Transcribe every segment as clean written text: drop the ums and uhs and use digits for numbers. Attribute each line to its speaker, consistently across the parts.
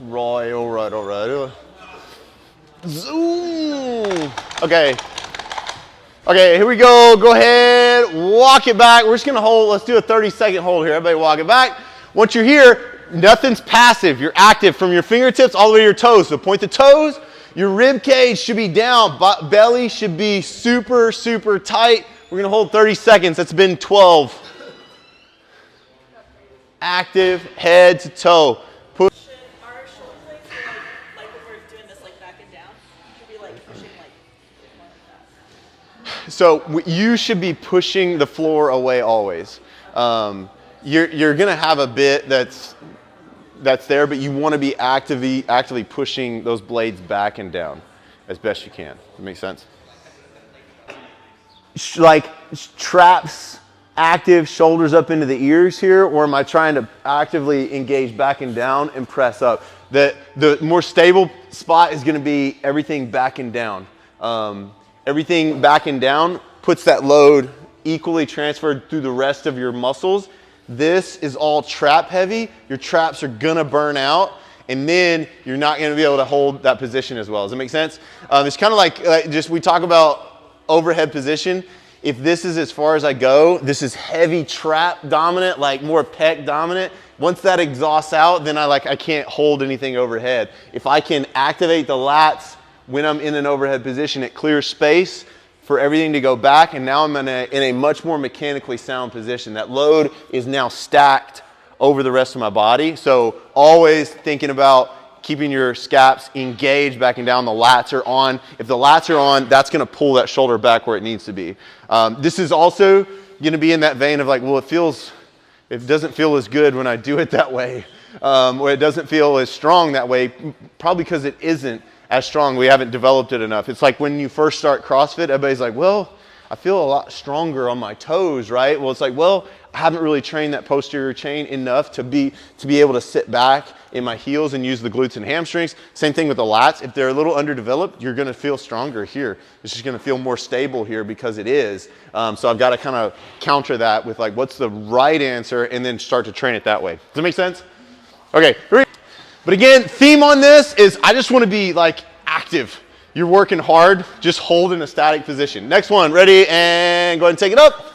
Speaker 1: Right, all right, all right. Zoom. Okay. Okay, here we go. Go ahead, walk it back. We're just gonna hold, let's do a 30-second hold here. Everybody walk it back. Once you're here, nothing's passive. You're active from your fingertips all the way to your toes. So point the toes. Your rib cage should be down. Belly should be super, super tight. We're gonna hold 30 seconds. That's been 12. Active, head to toe. Push.
Speaker 2: Should our shoulder blades be like when we're doing this, like back and down? Should we like pushing like more like that?
Speaker 1: So you should be pushing the floor away always. You're gonna have a bit that's there, but you want to be actively pushing those blades back and down as best you can. Does that make sense? Like traps active shoulders up into the ears here, or am I trying to actively engage back and down and press up? The more stable spot is going to be everything back and down. Everything back and down puts that load equally transferred through the rest of your muscles. This is all trap heavy. Your traps are going to burn out, and then you're not going to be able to hold that position as well. Does that make sense? It's kind of like just we talk about overhead position. If this is as far as I go, this is heavy trap dominant, like more pec dominant. Once that exhausts out, then I can't hold anything overhead. If I can activate the lats when I'm in an overhead position, it clears space for everything to go back, and now I'm in a much more mechanically sound position. That load is now stacked over the rest of my body. So always thinking about keeping your scaps engaged back and down. The lats are on. If the lats are on, that's going to pull that shoulder back where it needs to be. This is also going to be in that vein of like, well, it doesn't feel as good when I do it that way, or it doesn't feel as strong that way, probably because it isn't as strong. We haven't developed it enough. It's like when you first start CrossFit, everybody's like, well, I feel a lot stronger on my toes, right? Well, it's like, well, I haven't really trained that posterior chain enough to be able to sit back in my heels and use the glutes and hamstrings. Same thing with the lats. If they're a little underdeveloped, you're going to feel stronger here. It's just going to feel more stable here because it is. So I've got to kind of counter that with like, what's the right answer, and then start to train it that way. Does that make sense? Okay. But again, theme on this is I just want to be like active. You're working hard, just hold in a static position. Next one, ready, and go ahead and take it up.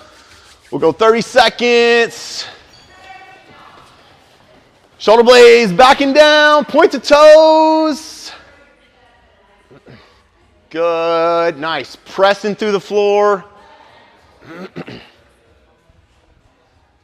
Speaker 1: We'll go 30 seconds. Shoulder blades back and down, point to toes. Good, nice. Pressing through the floor.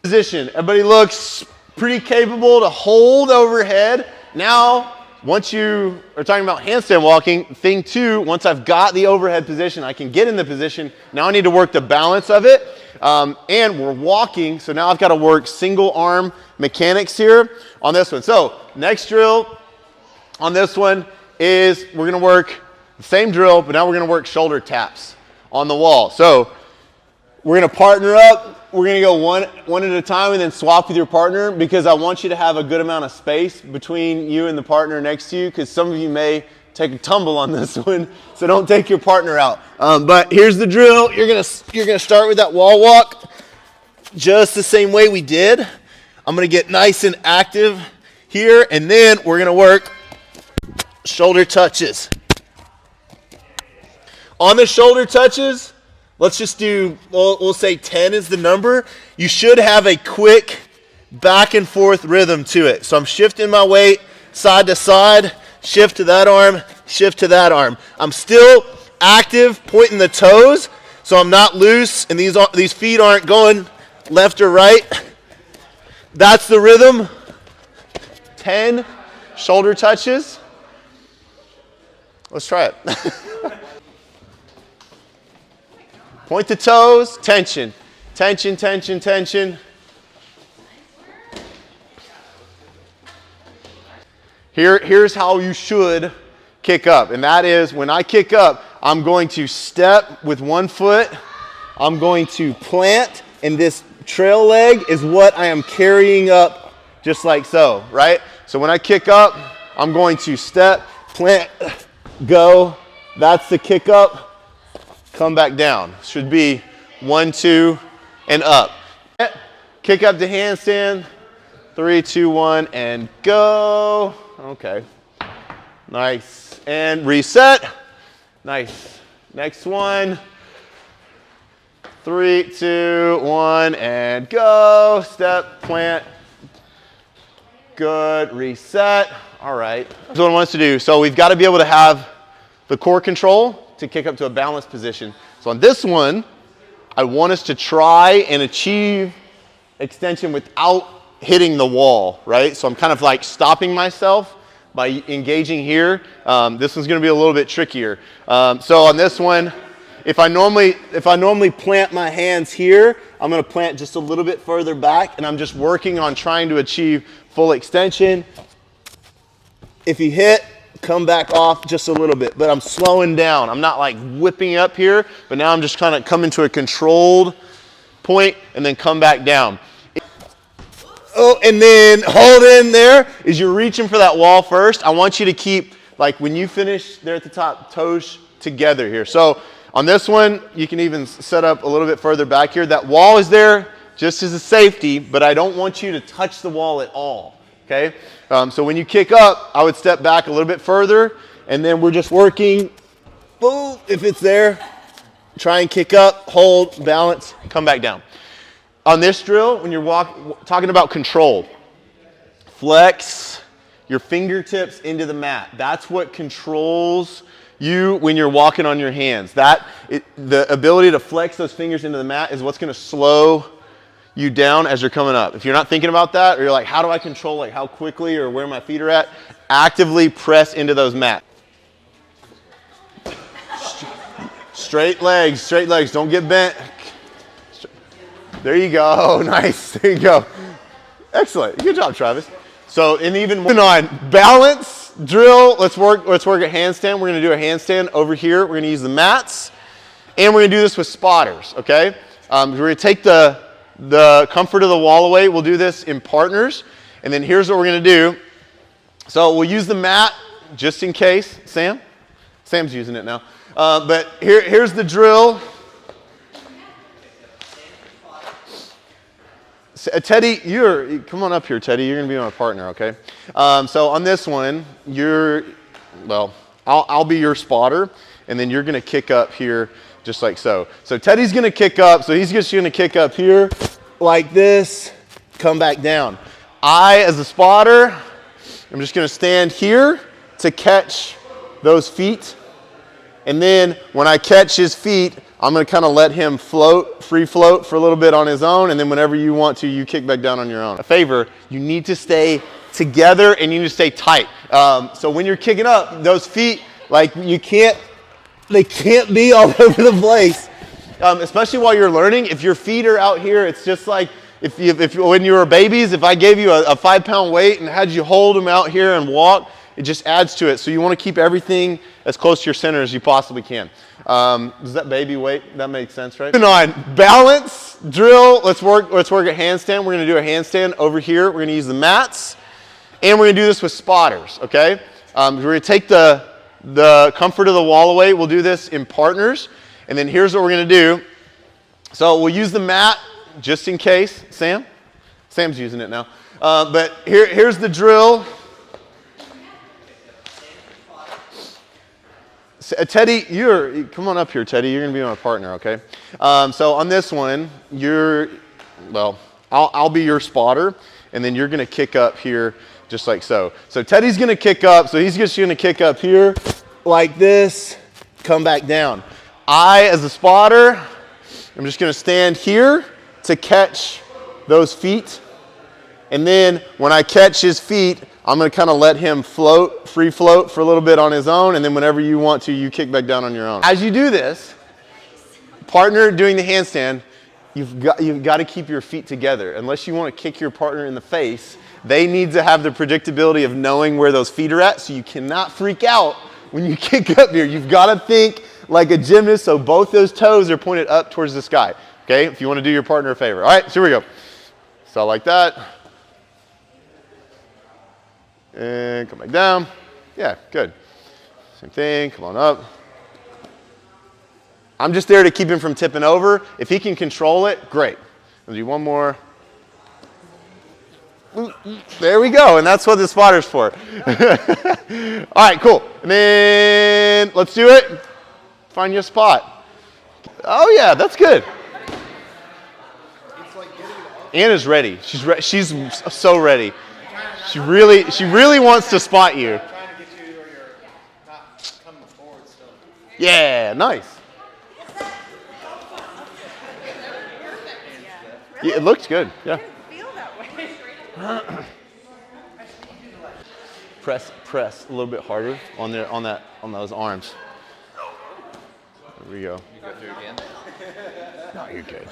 Speaker 1: Position, everybody looks pretty capable to hold overhead. Now, once you are talking about handstand walking, thing two, once I've got the overhead position, I can get in the position. Now I need to work the balance of it. And we're walking, so now I've got to work single arm mechanics here on this one. So next drill on this one is we're going to work the same drill, but now we're going to work shoulder taps on the wall. So we're going to partner up. We're going to go one at a time and then swap with your partner, because I want you to have a good amount of space between you and the partner next to you, because some of you may take a tumble on this one, so don't take your partner out. But here's the drill. You're gonna start with that wall walk just the same way we did. I'm gonna get nice and active here, and then we're gonna work shoulder touches. On the shoulder touches, let's just do, we'll say 10 is the number. You should have a quick back and forth rhythm to it. So I'm shifting my weight side to side, shift to that arm, shift to that arm. I'm still active, pointing the toes, so I'm not loose, and these feet aren't going left or right. That's the rhythm. 10 shoulder touches. Let's try it. Point the toes, tension, tension, tension, tension. Here's how you should kick up, and that is when I kick up, I'm going to step with one foot, I'm going to plant, and this trail leg is what I am carrying up just like so, right? So when I kick up, I'm going to step, plant, go. That's the kick up, come back down. Should be 1, 2, and up. Kick up to handstand, 3, 2, 1, and go. Okay. Nice. And reset. Nice. Next one. 3, 2, 1, and go. Step, plant. Good. Reset. All right. That's what I want us to do. So we've got to be able to have the core control to kick up to a balanced position. So on this one, I want us to try and achieve extension without hitting the wall, right? So I'm kind of like stopping myself by engaging here. This one's going to be a little bit trickier. So on this one, if I normally plant my hands here, I'm going to plant just a little bit further back, and I'm just working on trying to achieve full extension. If you hit, come back off just a little bit, but I'm slowing down. I'm not like whipping up here, but now I'm just kind of coming to a controlled point and then come back down. Oh, and then hold in there as you're reaching for that wall first. I want you to keep, like when you finish there at the top, toes together here. So on this one, you can even set up a little bit further back here. That wall is there just as a safety, but I don't want you to touch the wall at all, okay? So when you kick up, I would step back a little bit further, and then we're just working, boom, if it's there, try and kick up, hold, balance, come back down. On this drill, when you're talking about control, flex your fingertips into the mat. That's what controls you when you're walking on your hands. The ability to flex those fingers into the mat is what's going to slow you down as you're coming up. If you're not thinking about that, or you're like, how do I control like how quickly or where my feet are at? Actively press into those mats. Straight legs, don't get bent. There you go, nice, there you go. Excellent, good job, Travis. So, and even on balance drill, let's work a handstand. We're gonna do a handstand over here. We're gonna use the mats, and we're gonna do this with spotters, okay? We're gonna take the comfort of the wall away. We'll do this in partners, and then here's what we're gonna do. So we'll use the mat just in case. Sam's using it now. But here's the drill. Teddy, come on up here, Teddy. You're going to be my partner, okay? So on this one, I'll be your spotter, and then you're going to kick up here just like so. So Teddy's going to kick up, so he's just going to kick up here like this, come back down. I, as a spotter, I'm just going to stand here to catch those feet, and then when I catch his feet, I'm going to kind of let him free float for a little bit on his own, and then whenever you want to, you kick back down on your own. A favor, you need to stay together and you need to stay tight. So when you're kicking up, those feet, like they can't be all over the place. Especially while you're learning, if your feet are out here, it's just like when you were babies, if I gave you a 5-pound weight and had you hold them out here and walk, it just adds to it. So you want to keep everything as close to your center as you possibly can. Does that baby weight? That makes sense, right? On balance drill, let's work a handstand. We're going to do a handstand over here. We're going to use the mats, and we're going to do this with spotters, okay? We're going to take the comfort of the wall away. We'll do this in partners, and then here's what we're going to do. So we'll use the mat just in case. Sam's using it now. But here's the drill. Teddy, come on up here, Teddy. You're going to be my partner, okay? So on this one, I'll be your spotter, and then you're going to kick up here just like so. So Teddy's going to kick up, so he's just going to kick up here like this, come back down. I, as a spotter, I'm just going to stand here to catch those feet, and then when I catch his feet, I'm going to kind of let him free float for a little bit on his own, and then whenever you want to, you kick back down on your own. As you do this, partner doing the handstand, you've got to keep your feet together. Unless you want to kick your partner in the face, they need to have the predictability of knowing where those feet are at, so you cannot freak out when you kick up here. You've got to think like a gymnast, so both those toes are pointed up towards the sky, okay? If you want to do your partner a favor. All right, so here we go. So like that. And come back down. Yeah, good. Same thing, come on up. I'm just there to keep him from tipping over. If he can control it, great. We'll do one more. There we go, and that's what the spotter's for. All right, cool. And then let's do it. Find your spot. Oh yeah, that's good. Anna's ready. She's so ready. She really wants to spot you. Yeah, nice. Yeah, it looks good. Yeah. Press a little bit harder on those arms. There we go. You go through again? No, you're good.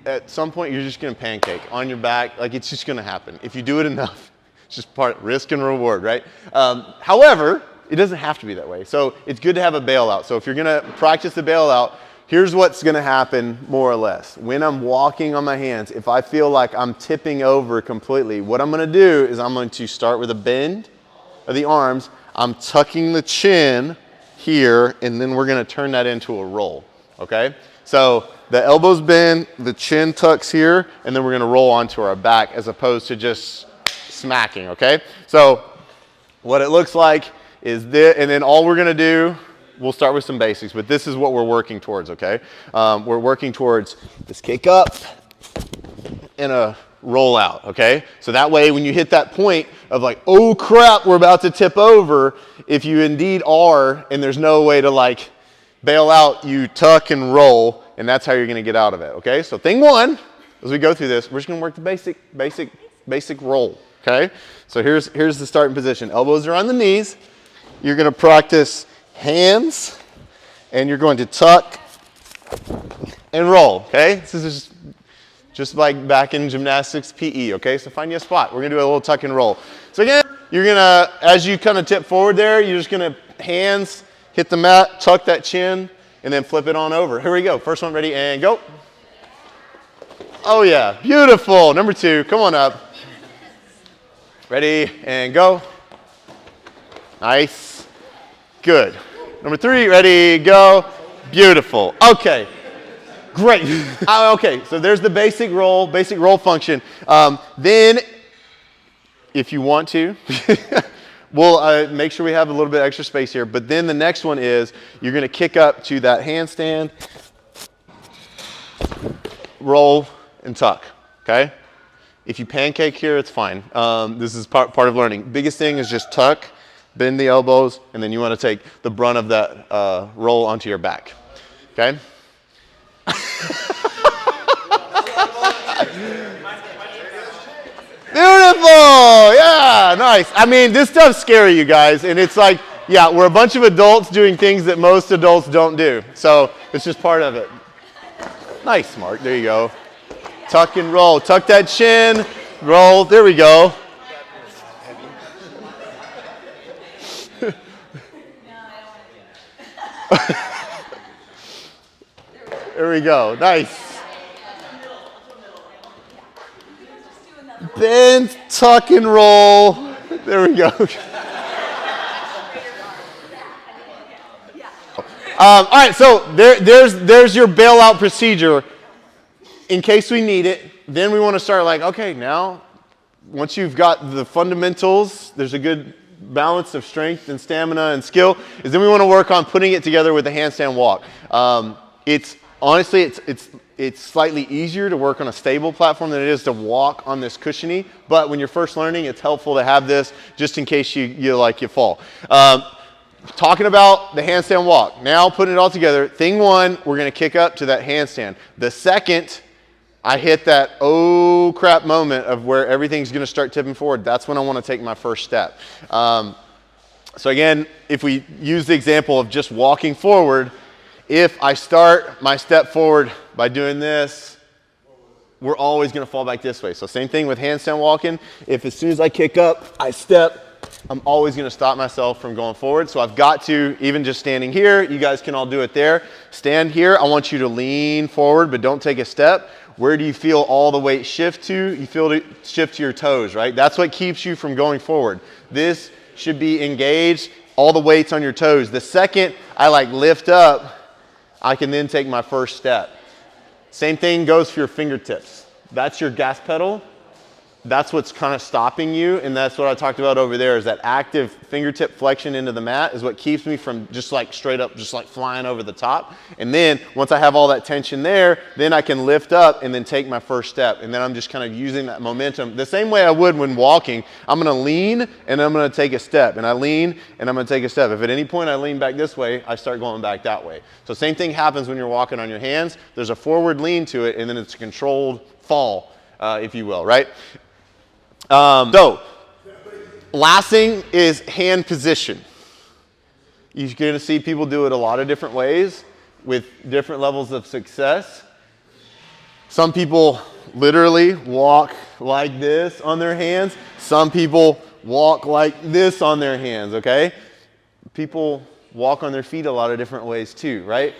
Speaker 1: At some point, you're just gonna pancake on your back. Like, it's just gonna happen. If you do it enough, it's just part risk and reward, right? However, it doesn't have to be that way. So it's good to have a bailout. So if you're gonna practice the bailout, here's what's gonna happen more or less. When I'm walking on my hands, if I feel like I'm tipping over completely, what I'm gonna do is I'm going to start with a bend of the arms. I'm tucking the chin here, and then we're gonna turn that into a roll, okay? So the elbows bend, the chin tucks here, and then we're gonna roll onto our back as opposed to just smacking, okay? So what it looks like is this, and then all we're gonna do, we'll start with some basics, but this is what we're working towards, okay? We're working towards this kick up and a roll out, okay? So that way when you hit that point of like, oh crap, we're about to tip over, if you indeed are, and there's no way to like bail out, you tuck and roll, and that's how you're gonna get out of it, okay? So thing one, as we go through this, we're just gonna work the basic roll, okay? So here's the starting position. Elbows are on the knees. You're gonna practice hands, and you're going to tuck and roll, okay? This is just like back in gymnastics PE, okay? So find you a spot. We're gonna do a little tuck and roll. So again, you're gonna, as you kind of tip forward there, you're just gonna hands, hit the mat, tuck that chin, and then flip it on over. Here we go. First one, ready, and go. Oh yeah, beautiful. Number two, come on up. Ready, and go. Nice. Good. Number three, ready, go. Beautiful. Okay. Great. Okay, so there's the basic roll function. Then, if you want to, we'll make sure we have a little bit extra space here. But then the next one is you're going to kick up to that handstand, roll, and tuck. Okay? If you pancake here, it's fine. This is part of learning. Biggest thing is just tuck, bend the elbows, and then you want to take the brunt of that roll onto your back. Okay? Beautiful! Yeah, nice. I mean, this stuff's scary, you guys, and it's like, yeah, we're a bunch of adults doing things that most adults don't do. So it's just part of it. Nice, Mark. There you go. Tuck and roll. Tuck that chin. Roll. There we go. There we go. Nice. Bend, tuck, and roll. There we go. All right, so there's your bailout procedure in case we need it. Then we want to start like, okay, now once you've got the fundamentals, there's a good balance of strength and stamina and skill, is then we want to work on putting it together with the handstand walk. It's slightly easier to work on a stable platform than it is to walk on this cushiony, but when you're first learning, it's helpful to have this just in case you fall. Talking about the handstand walk. Now putting it all together. Thing one, we're going to kick up to that handstand. The second I hit that oh crap moment of where everything's going to start tipping forward, that's when I want to take my first step. So again, if we use the example of just walking forward, if I start my step forward by doing this, we're always going to fall back this way. So same thing with handstand walking. If as soon as I kick up, I step, I'm always going to stop myself from going forward. So I've got to, even just standing here, you guys can all do it there. Stand here. I want you to lean forward, but don't take a step. Where do you feel all the weight shift to? You feel it shift to your toes, right? That's what keeps you from going forward. This should be engaged, all the weight's on your toes. The second I lift up, I can then take my first step. Same thing goes for your fingertips. that's your gas pedal. That's what's kind of stopping you, and that's what I talked about over there, is that active fingertip flexion into the mat is what keeps me from just like straight up, just like flying over the top. And then once I have all that tension there, then I can lift up and then take my first step. And then I'm just kind of using that momentum the same way I would when walking. I'm gonna lean and I'm gonna take a step, and I lean and I'm gonna take a step. If at any point I lean back this way, I start going back that way. So same thing happens when you're walking on your hands. There's a forward lean to it, and then it's a controlled fall, if you will, right? So, last thing is hand position. You're going to see people do it a lot of different ways with different levels of success. Some people literally walk like this on their hands. Some people walk like this on their hands, okay? People walk on their feet a lot of different ways too, right?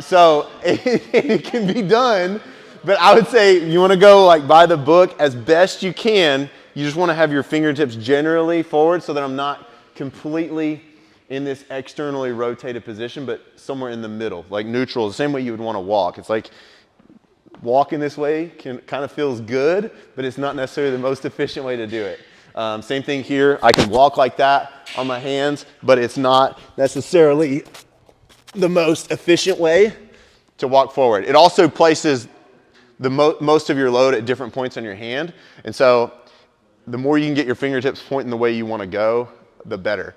Speaker 1: So, it can be done, but I would say you want to go like by the book as best you can. You just want to have your fingertips generally forward so that I'm not completely in this externally rotated position, but somewhere in the middle, like neutral, the same way you would want to walk. It's like walking this way kind of feels good, but it's not necessarily the most efficient way to do it. Same thing here. I can walk like that on my hands, but it's not necessarily the most efficient way to walk forward. It also places the most of your load at different points on your hand, and so the more you can get your fingertips pointing the way you want to go, the better,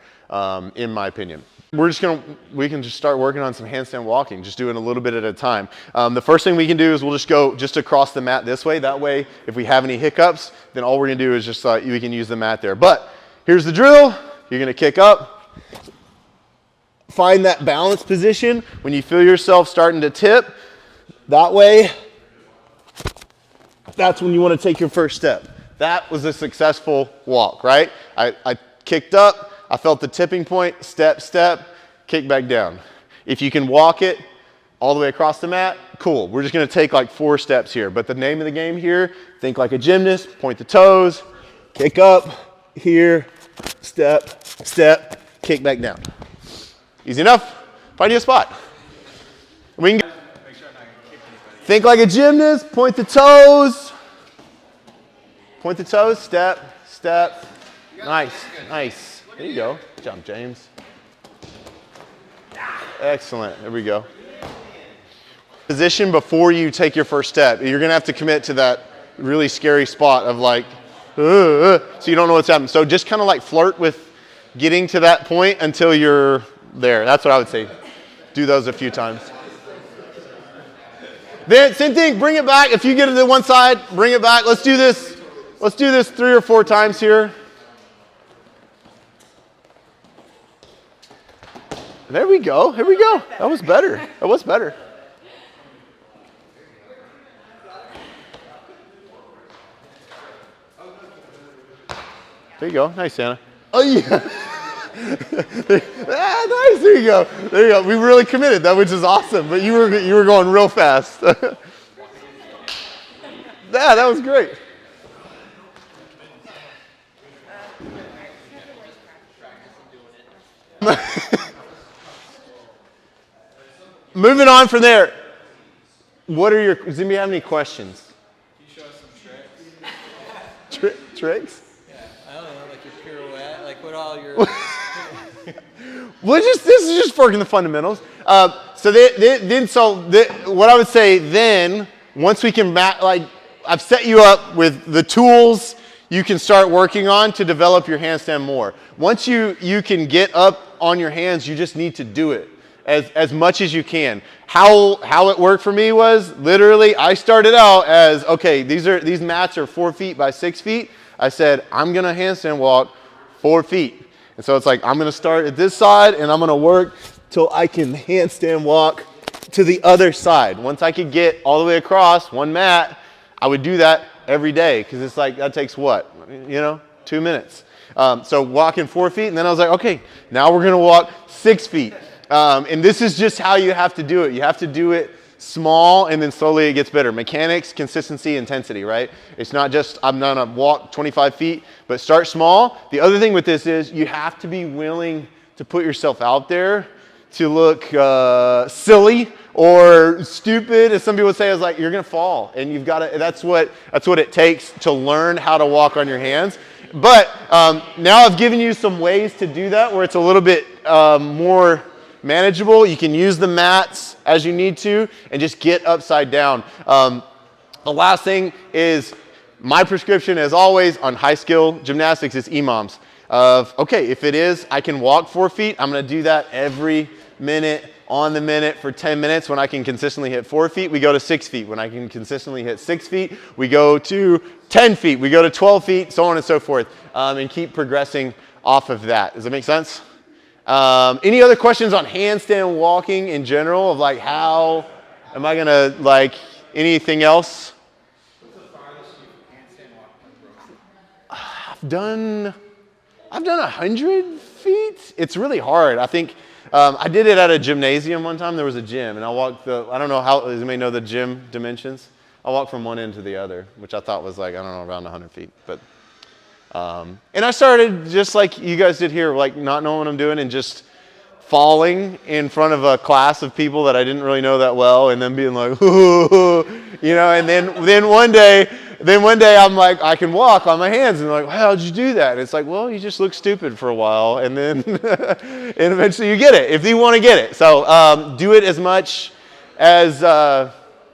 Speaker 1: in my opinion. We can just start working on some handstand walking, just doing a little bit at a time. The first thing we can do is we'll just go just across the mat this way. That way, if we have any hiccups, then all we're gonna do is just we can use the mat there. But here's the drill. You're gonna kick up, find that balance position. When you feel yourself starting to tip, that way, that's when you wanna take your first step. That was a successful walk, right? I kicked up, I felt the tipping point, step, step, kick back down. If you can walk it all the way across the mat, cool. We're just gonna take like 4 steps here. But the name of the game here, think like a gymnast, point the toes, kick up, here, step, step, kick back down. Easy enough? Find you a spot. We can think like a gymnast, point the toes, point the toes, step, step. Nice, nice. There you go. Good job, James. Excellent. There we go. Position before you take your first step. You're going to have to commit to that really scary spot of like, so you don't know what's happening. So just kind of like flirt with getting to that point until you're there. That's what I would say. Do those a few times. Then, same thing, bring it back. If you get it to one side, bring it back. Let's do this. Let's do this 3 or 4 times here. There we go. Here we go. That was better. That was better. There you go. Nice, Anna. Oh, yeah. Nice. There you go. There you go. We really committed that, which is awesome. But you were going real fast. Yeah, that was great. Moving on from there. Does anybody have any questions?
Speaker 3: Can you show us some tricks?
Speaker 1: Tricks?
Speaker 3: Yeah, I don't know, like your pirouette, like what all your...
Speaker 1: Well, this is just working the fundamentals. What I would say then, once we can, I've set you up with the tools you can start working on to develop your handstand more. Once you can get up on your hands, you just need to do it as much as you can. How it worked for me was literally I started out as, okay, these mats are 4 feet by 6 feet. I said, I'm gonna handstand walk 4 feet. And so it's like, I'm gonna start at this side and I'm gonna work till I can handstand walk to the other side. Once I could get all the way across one mat, I would do that every day because it's like, that takes what? 2 minutes. So walking 4 feet, and then I was like, okay, now we're gonna walk 6 feet. And this is just how you have to do it. You have to do it small, and then slowly it gets better. Mechanics, consistency, intensity, right? It's not just, I'm gonna walk 25 feet, but start small. The other thing with this is you have to be willing to put yourself out there to look silly or stupid, as some people would say, is like you're gonna fall, and you've got to. That's what it takes to learn how to walk on your hands. But now I've given you some ways to do that where it's a little bit more manageable. You can use the mats as you need to, and just get upside down. The last thing is my prescription, as always, on high skill gymnastics is EMOMs. Okay, if it is, I can walk 4 feet, I'm gonna do that every minute on the minute for 10 minutes. When I can consistently hit 4 feet, we go to 6 feet. When I can consistently hit 6 feet, we go to 10 feet. We go to 12 feet, so on and so forth, and keep progressing off of that. Does that make sense? Any other questions on handstand walking in general, of like how am I gonna, like, anything else?
Speaker 3: What's the farthest you handstand walk on
Speaker 1: I've done 100 feet. It's really hard. I think I did it at a gymnasium one time. There was a gym, and I walked I don't know how, does anybody know the gym dimensions? I walked from one end to the other, which I thought was like, I don't know, around 100 feet. But, and I started just like you guys did here, like not knowing what I'm doing and just falling in front of a class of people that I didn't really know that well, and then being like, you know, and then one day I'm like, I can walk on my hands, and they're like, how'd you do that? And it's like, well, you just look stupid for a while, and then and eventually you get it, if you want to get it. So do it as much as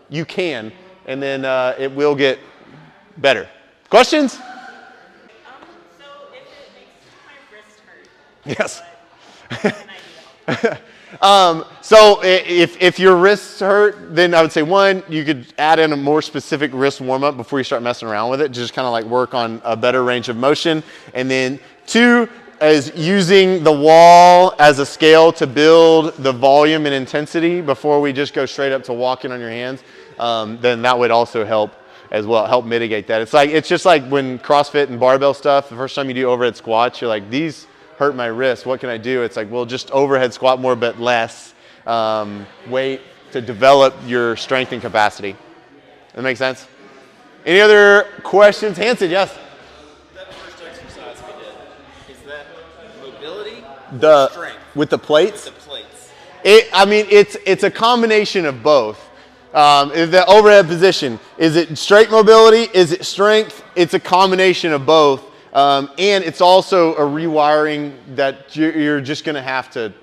Speaker 1: you can, and then it will get better. Questions?
Speaker 2: So if it makes my wrist hurt,
Speaker 1: Yes.
Speaker 2: what can I do?
Speaker 1: So if your wrists hurt, then I would say, one, you could add in a more specific wrist warm-up before you start messing around with it, just kind of like work on a better range of motion. And then two is using the wall as a scale to build the volume and intensity before we just go straight up to walking on your hands. Then that would also help as well, help mitigate that. It's just like when CrossFit and barbell stuff, the first time you do overhead squats, you're like, these hurt my wrist, what can I do? It's like, well, just overhead squat more but less weight to develop your strength and capacity. That make sense? Any other questions? Hanson, yes?
Speaker 3: That first exercise we did, is that mobility
Speaker 1: The
Speaker 3: strength?
Speaker 1: with the plates?
Speaker 3: The plates.
Speaker 1: It's a combination of both. Is the overhead position, is it straight mobility? Is it strength? It's a combination of both. And it's also a rewiring that you're just going to have to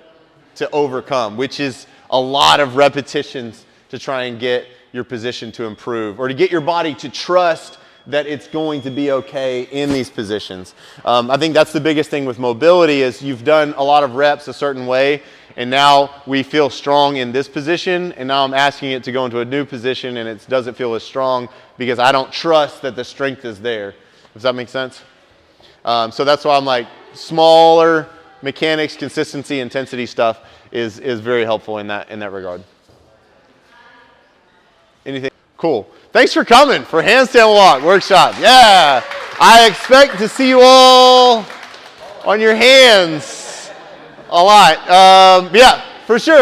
Speaker 1: overcome, which is a lot of repetitions to try and get your position to improve, or to get your body to trust that it's going to be okay in these positions. I think that's the biggest thing with mobility, is you've done a lot of reps a certain way, and now we feel strong in this position, and now I'm asking it to go into a new position, and it doesn't feel as strong because I don't trust that the strength is there. Does that make sense? So that's why I'm like, smaller mechanics, consistency, intensity stuff is very helpful in that regard. Anything? Cool. Thanks for coming for Handstand Walk Workshop. Yeah. I expect to see you all on your hands a lot. Yeah, for sure.